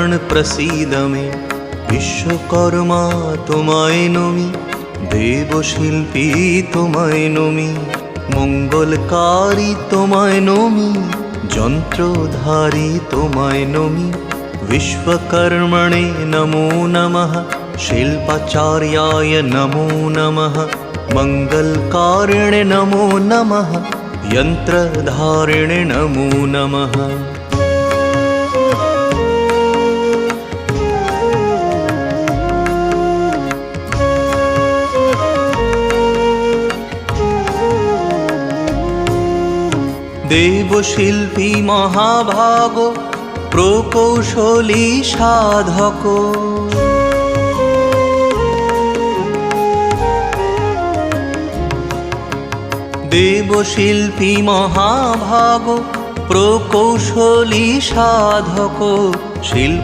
প্রসীদ মে বিশ্বকর্মা তোমায় নমি, দেবশিল্পী তোমায় নমি, মঙ্গলকারী তোমায় নমি, যন্ত্রধারী তোমায় নমি। विश्वकर्मणे नमो नमः, शिल्पाचार्याय नमो नमः, मंगलकारिणे नमो नमः, यंत्रधारिणे नमो नमः। देवशिल्पी महाभागो प्रकौशली साधक, देवशिल्पी महाभागो प्रकौशली साधक, शिल्प